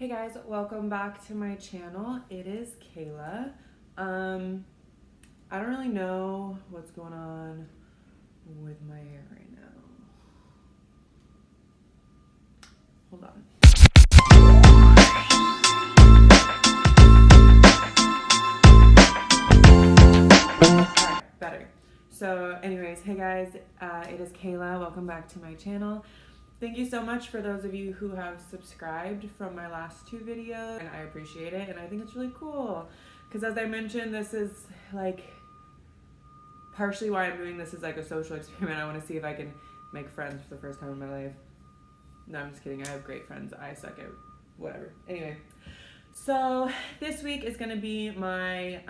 Hey guys, welcome back to my channel. It is CaeRhae. I don't really know what's going on with my hair right now. Hold on. Alright, better. So anyways, hey guys, it is CaeRhae. Welcome back to my channel. Thank you so much for those of you who have subscribed from my last two videos, and I appreciate it, and I think it's really cool because, as I mentioned, this is like partially why I'm doing this is like a social experiment. I want to see if I can make friends for the first time in my life. No, I'm just kidding. I have great friends. I suck at whatever. Anyway, so this week is going to be my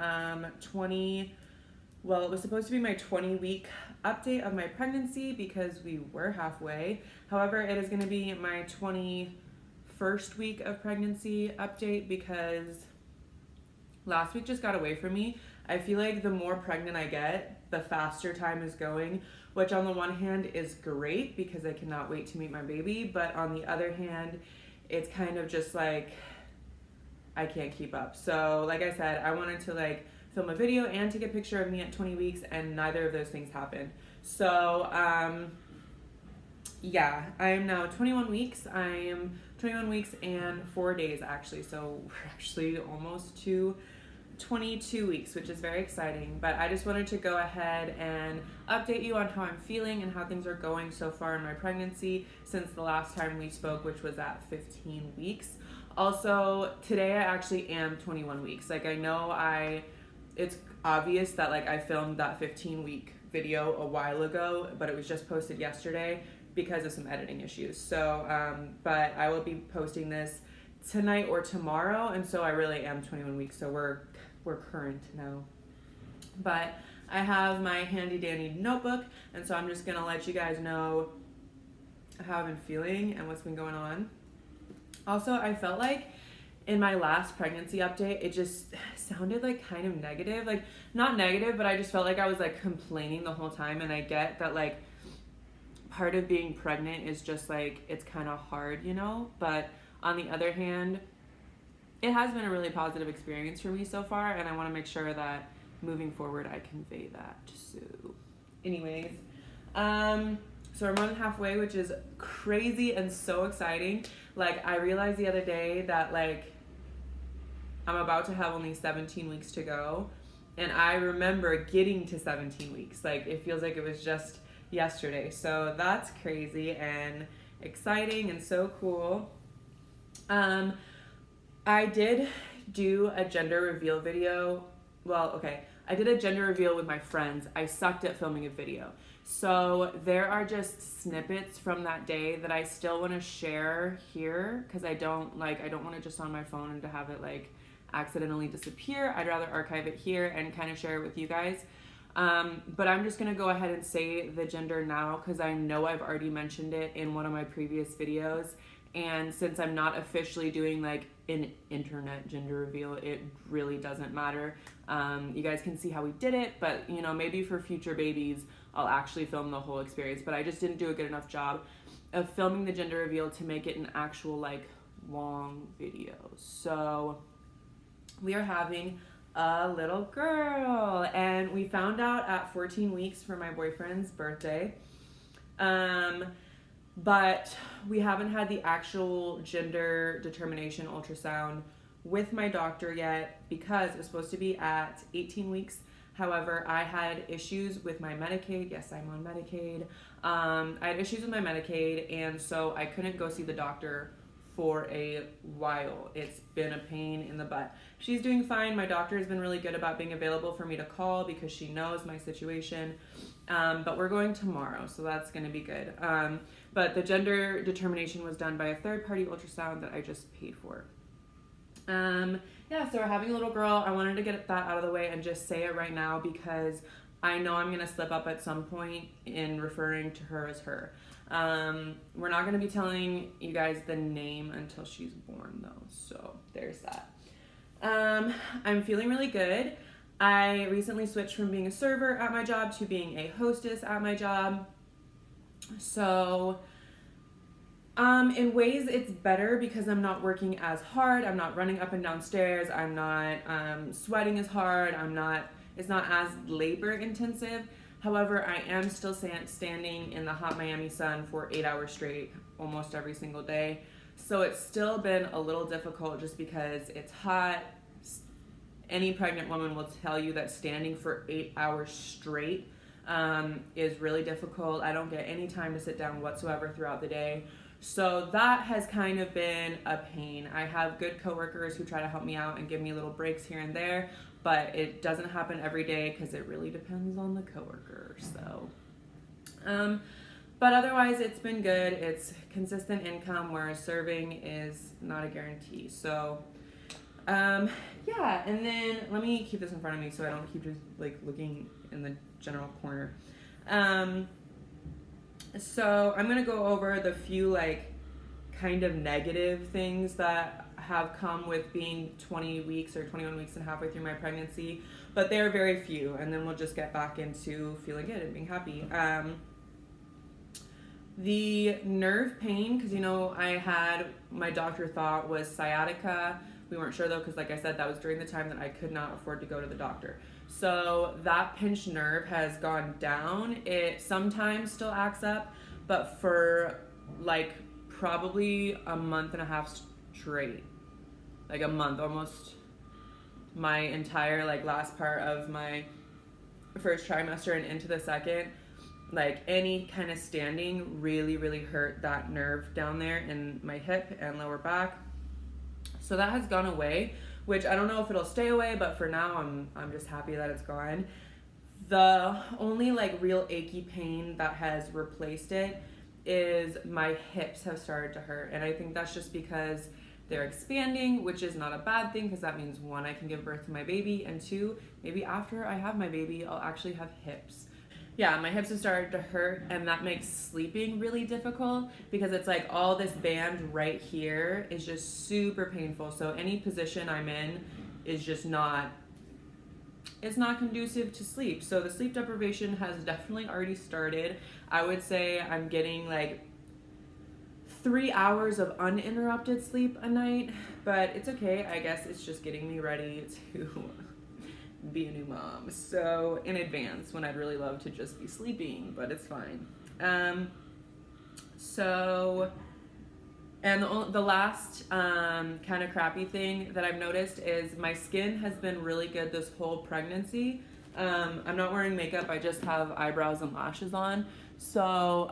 it was supposed to be my 20-week update of my pregnancy because we were halfway. However, it is going to be my 21st week of pregnancy update because last week just got away from me. I feel like the more pregnant I get, the faster time is going, which on the one hand is great because I cannot wait to meet my baby, but on the other hand, it's kind of just like I can't keep up. So like I said, I wanted to film a video and take a picture of me at 20 weeks, and neither of those things happened. So yeah, I am now 21 weeks. I am 21 weeks and 4 days actually. So we're actually almost to 22 weeks, which is very exciting. But I just wanted to go ahead and update you on how I'm feeling and how things are going so far in my pregnancy since the last time we spoke, which was at 15 weeks. Also, today I actually am 21 weeks. Like, I know it's obvious that I filmed that 15-week video a while ago, but it was just posted yesterday because of some editing issues. So, but I will be posting this tonight or tomorrow, and so I really am 21 weeks. So we're current now. But I have my handy dandy notebook, and so I'm just gonna let you guys know how I've been feeling and what's been going on. Also, I felt like in my last pregnancy update, it just sounded kind of negative. Not negative, but I just felt like I was complaining the whole time. And I get that part of being pregnant is just it's kind of hard, But on the other hand, it has been a really positive experience for me so far. And I want to make sure that moving forward, I convey that. So anyways, so we're more than halfway, which is crazy and so exciting. I realized the other day that I'm about to have only 17 weeks to go. And I remember getting to 17 weeks. It feels like it was just yesterday. So that's crazy and exciting and so cool. I did do a gender reveal video. I did a gender reveal with my friends. I sucked at filming a video. So there are just snippets from that day that I still want to share here because I don't want it just on my phone and to have it accidentally disappear. I'd rather archive it here and kind of share it with you guys. But I'm just going to go ahead and say the gender now because I know I've already mentioned it in one of my previous videos. And since I'm not officially doing an internet gender reveal, it really doesn't matter. You guys can see how we did it, but maybe for future babies, I'll actually film the whole experience. But I just didn't do a good enough job of filming the gender reveal to make it an actual long video. So we are having a little girl, and we found out at 14 weeks for my boyfriend's birthday. But we haven't had the actual gender determination ultrasound with my doctor yet because it was supposed to be at 18 weeks. However, I had issues with my Medicaid. Yes, I'm on Medicaid. I had issues with my Medicaid, and so I couldn't go see the doctor for a while. It's been a pain in the butt. She's doing fine. My doctor has been really good about being available for me to call because she knows my situation. But we're going tomorrow, so that's going to be good. But the gender determination was done by a third-party ultrasound that I just paid for. Yeah, so we're having a little girl. I wanted to get that out of the way and just say it right now because I know I'm going to slip up at some point in referring to her as her. We're not going to be telling you guys the name until she's born, though, so there's that. I'm feeling really good. I recently switched from being a server at my job to being a hostess at my job. So In ways it's better because I'm not working as hard. I'm not running up and down stairs. I'm not sweating as hard. It's not as labor intensive. However, I am still standing in the hot Miami sun for 8 hours straight almost every single day. So it's still been a little difficult just because it's hot. Any pregnant woman will tell you that standing for 8 hours straight is really difficult. I don't get any time to sit down whatsoever throughout the day. So that has kind of been a pain. I have good coworkers who try to help me out and give me little breaks here and there, but it doesn't happen every day because it really depends on the coworker. So, but otherwise it's been good. It's consistent income, whereas serving is not a guarantee. So, yeah, and then let me keep this in front of me so I don't keep just like looking in the general corner. So I'm going to go over the few like kind of negative things that have come with being 20 weeks or 21 weeks and halfway through my pregnancy, but they're very few, and then we'll just get back into feeling good and being happy. The nerve pain, because I had, my doctor thought was sciatica. We weren't sure though, because like I said, that was during the time that I could not afford to go to the doctor. So that pinched nerve has gone down. It sometimes still acts up, but for like probably a month and a half straight, like a month, almost my entire like last part of my first trimester and into the second, like any kind of standing really, really hurt that nerve down there in my hip and lower back. So that has gone away, which I don't know if it'll stay away, but for now I'm just happy that it's gone. The only like real achy pain that has replaced it is my hips have started to hurt, and I think that's just because they're expanding, which is not a bad thing because that means 1, I can give birth to my baby, and 2, maybe after I have my baby I'll actually have hips. Yeah, my hips have started to hurt, and that makes sleeping really difficult because it's like all this band right here is just super painful. So any position I'm in is just not conducive to sleep. So the sleep deprivation has definitely already started. I would say I'm getting like 3 hours of uninterrupted sleep a night, but it's okay. I guess it's just getting me ready to be a new mom. So in advance, when I'd really love to just be sleeping, but it's fine. And the last kind of crappy thing that I've noticed is my skin has been really good this whole pregnancy. I'm not wearing makeup. I just have eyebrows and lashes on. So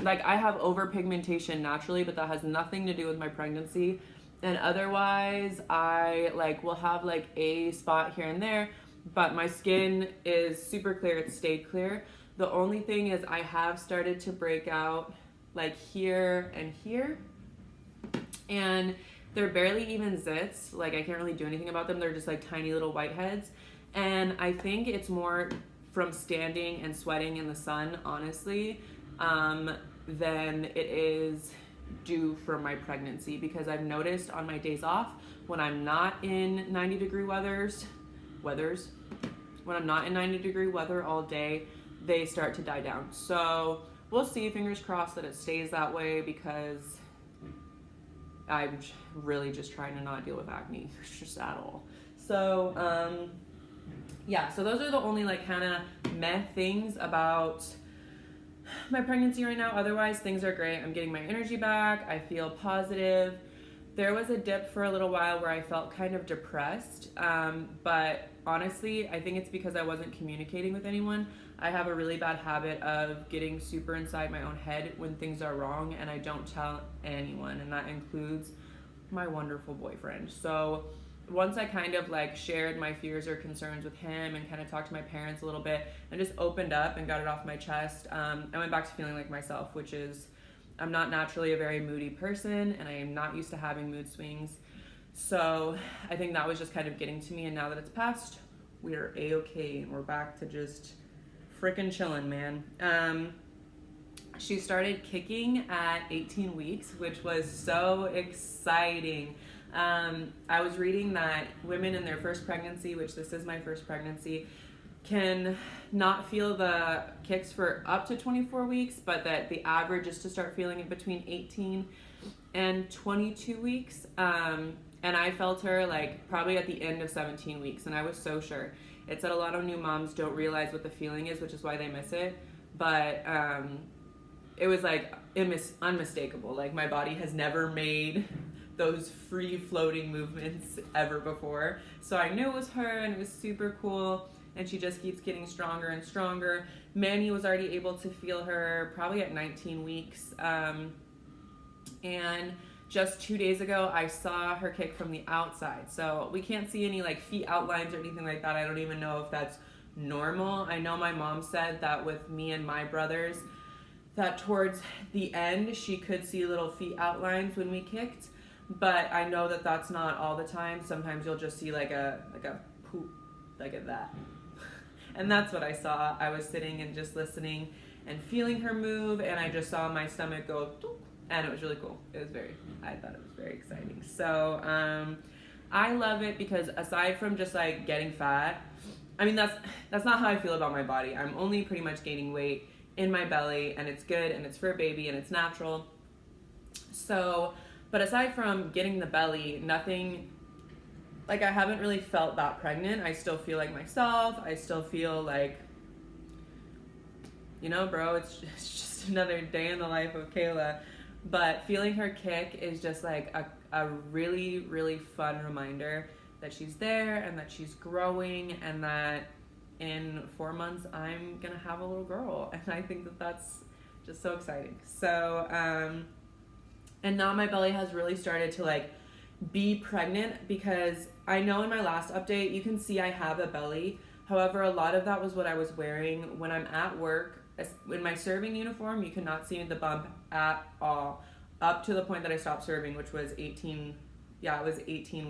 like I have overpigmentation naturally, but that has nothing to do with my pregnancy. And otherwise, I like will have like a spot here and there, but my skin is super clear. It's stayed clear. The only thing is I have started to break out like here and here, and they're barely even zits. Like I can't really do anything about them. They're just like tiny little whiteheads. And I think it's more from standing and sweating in the sun, honestly, than it is due for my pregnancy, because I've noticed on my days off when I'm not in 90-degree when I'm not in 90-degree weather all day, they start to die down. So we'll see, fingers crossed that it stays that way, because I'm really just trying to not deal with acne just at all. So yeah, so those are the only like kind of meh things about my pregnancy right now. Otherwise, things are great. I'm getting my energy back. I feel positive. There was a dip for a little while where I felt kind of depressed, but honestly, I think it's because I wasn't communicating with anyone. I have a really bad habit of getting super inside my own head when things are wrong, and I don't tell anyone, and that includes my wonderful boyfriend. So once I kind of like shared my fears or concerns with him and kind of talked to my parents a little bit and just opened up and got it off my chest, I went back to feeling like myself, which is I'm not naturally a very moody person, and I am not used to having mood swings. So I think that was just kind of getting to me, and now that it's passed, we are A-okay, and we're back to just freaking chilling, man. She started kicking at 18 weeks, which was so exciting. I was reading that women in their first pregnancy, which this is my first pregnancy, can not feel the kicks for up to 24 weeks, but that the average is to start feeling it between 18 and 22 weeks. And I felt her like probably at the end of 17 weeks, and I was so sure. It said a lot of new moms don't realize what the feeling is, which is why they miss it. But it was like unmistakable. Like my body has never made those free floating movements ever before. So I knew it was her, and it was super cool. And she just keeps getting stronger and stronger. Manny was already able to feel her probably at 19 weeks. And just 2 days ago, I saw her kick from the outside. So we can't see any like feet outlines or anything like that. I don't even know if that's normal. I know my mom said that with me and my brothers, that towards the end, she could see little feet outlines when we kicked. But I know that that's not all the time. Sometimes you'll just see like a poop, like a that. And that's what I saw. I was sitting and just listening and feeling her move, and I just saw my stomach go, and it was really cool. I thought it was very exciting. So I love it because aside from just like getting fat, I mean, that's not how I feel about my body. I'm only pretty much gaining weight in my belly, and it's good, and it's for a baby, and it's natural. So, but aside from getting the belly, nothing, like I haven't really felt that pregnant. I still feel like myself. I still feel like, you know, bro, it's just another day in the life of CaeRhae. But feeling her kick is just like a really, really fun reminder that she's there and that she's growing, and that in 4 months I'm gonna have a little girl. And I think that that's just so exciting. So, and now my belly has really started to like be pregnant, because I know in my last update you can see I have a belly. However, a lot of that was what I was wearing when I'm at work. In my serving uniform, you cannot see the bump at all, up to the point that I stopped serving, which was 18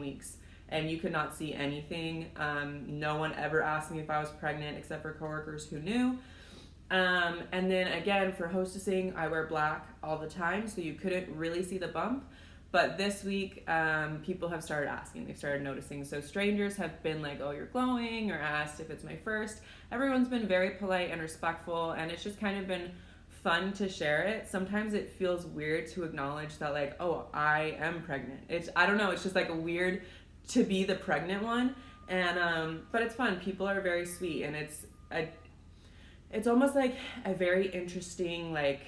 weeks, and you could not see anything. No one ever asked me if I was pregnant except for coworkers who knew. And then again, for hostessing, I wear black all the time, so you couldn't really see the bump. But this week, people have started asking. They've started noticing. So strangers have been like, oh, you're glowing, or asked if it's my first. Everyone's been very polite and respectful, and it's just kind of been fun to share it. Sometimes it feels weird to acknowledge that, like, oh, I am pregnant. I don't know, it's just like a weird to be the pregnant one. And but it's fun. People are very sweet, and it's almost like a very interesting like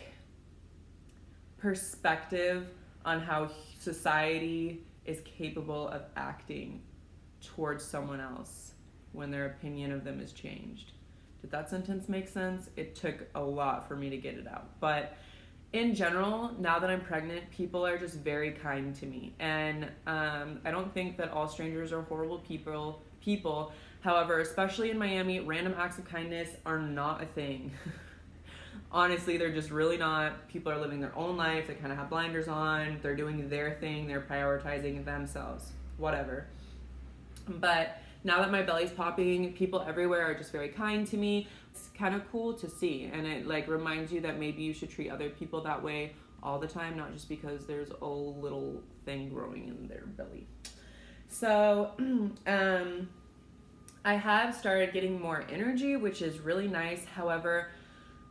perspective on how society is capable of acting towards someone else when their opinion of them is changed. Did that sentence make sense? It took a lot for me to get it out. But in general, now that I'm pregnant, people are just very kind to me. And I don't think that all strangers are horrible people. However, especially in Miami, random acts of kindness are not a thing. Honestly, they're just really not. People are living their own life. They kind of have blinders on. They're doing their thing. They're prioritizing themselves. Whatever. But now that my belly's popping, people everywhere are just very kind to me. It's kind of cool to see. And it like reminds you that maybe you should treat other people that way all the time, not just because there's a little thing growing in their belly. So, I have started getting more energy, which is really nice. However,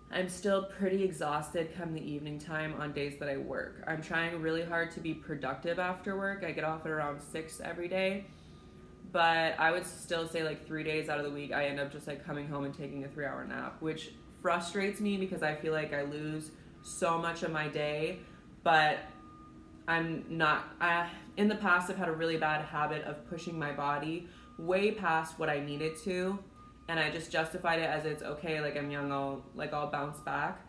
I'm still pretty exhausted come the evening time on days that I work. I'm trying really hard to be productive after work. I get off at around 6 every day, but I would still say like 3 days out of the week, I end up just like coming home and taking a 3-hour nap, which frustrates me because I feel like I lose so much of my day. But I'm not, in the past I've had a really bad habit of pushing my body way past what I needed to. And I just justified it as it's okay, like I'm young, I'll bounce back.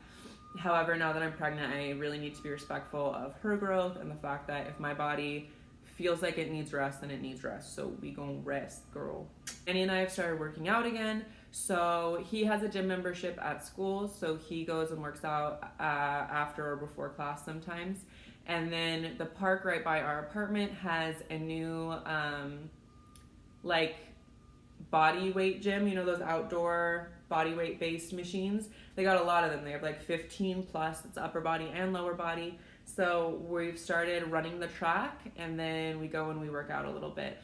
However, now that I'm pregnant, I really need to be respectful of her growth and the fact that if my body feels like it needs rest, then it needs rest. So we gon' rest, girl. Annie and I have started working out again. So he has a gym membership at school, so he goes and works out after or before class sometimes. And then the park right by our apartment has a new body weight gym, you know, those outdoor body weight based machines. They got a lot of them. They have like 15 plus. It's upper body and lower body. So we've started running the track, and then we go and we work out a little bit.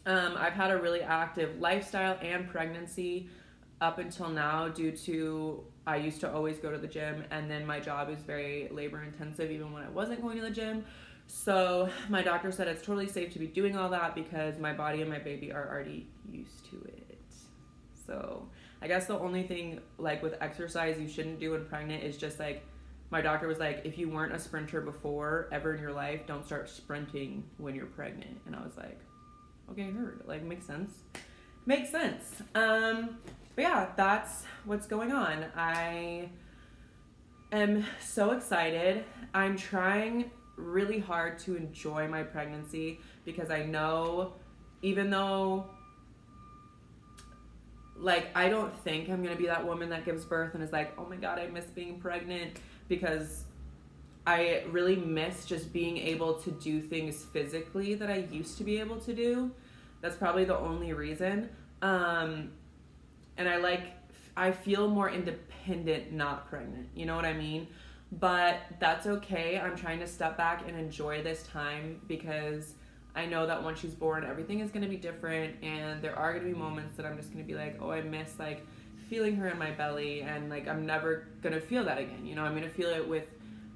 I've had a really active lifestyle and pregnancy up until now due to I used to always go to the gym, and then my job is very labor intensive even when I wasn't going to the gym. So my doctor said it's totally safe to be doing all that because my body and my baby are already used to it. So I guess the only thing like with exercise you shouldn't do when pregnant is just like, my doctor was like, if you weren't a sprinter before ever in your life, don't start sprinting when you're pregnant. And I was like, okay, heard. Like, makes sense. Makes sense. But yeah, that's what's going on. I am so excited. I'm trying really hard to enjoy my pregnancy because I know, even though, like, I don't think I'm going to be that woman that gives birth and is like, oh my God, I miss being pregnant, because I really miss just being able to do things physically that I used to be able to do. That's probably the only reason. And I feel more independent not pregnant. You know what I mean? But that's okay. I'm trying to step back and enjoy this time because I know that once she's born, everything is going to be different. And there are going to be moments that I'm just going to be like, oh, I miss like feeling her in my belly. And like, I'm never going to feel that again. You know, I'm going to feel it with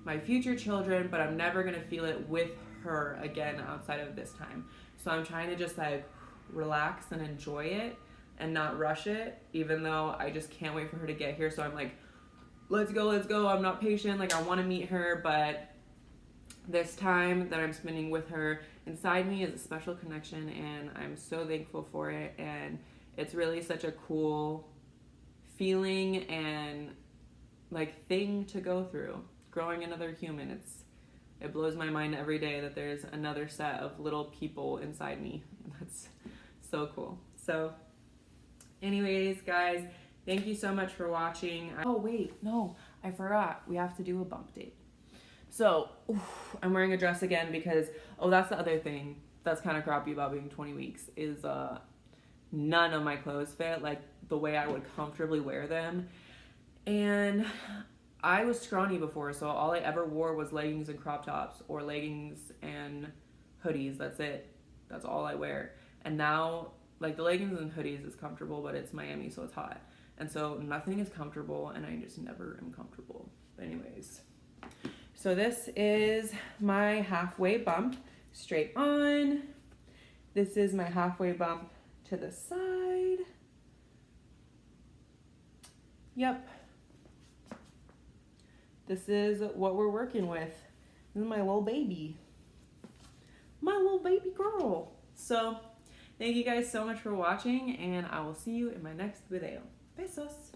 my future children, but I'm never going to feel it with her again outside of this time. So I'm trying to just like relax and enjoy it and not rush it, even though I just can't wait for her to get here. So I'm like, let's go. I'm not patient. Like, I want to meet her, but this time that I'm spending with her inside me is a special connection, and I'm so thankful for it. And it's really such a cool feeling and like thing to go through. Growing another human, it blows my mind every day that there's another set of little people inside me. That's so cool. So anyways, guys, thank you so much for watching. Oh wait, no, I forgot. We have to do a bump date. So I'm wearing a dress again because, that's the other thing that's kind of crappy about being 20 weeks is none of my clothes fit like the way I would comfortably wear them. And I was scrawny before, so all I ever wore was leggings and crop tops, or leggings and hoodies. That's it. That's all I wear. And now, like, the leggings and hoodies is comfortable, but it's Miami, so it's hot. And so nothing is comfortable, and I just never am comfortable. But anyways, so this is my halfway bump straight on. This is my halfway bump to the side. Yep. This is what we're working with. This is my little baby. My little baby girl. So, thank you guys so much for watching, and I will see you in my next video. Besos.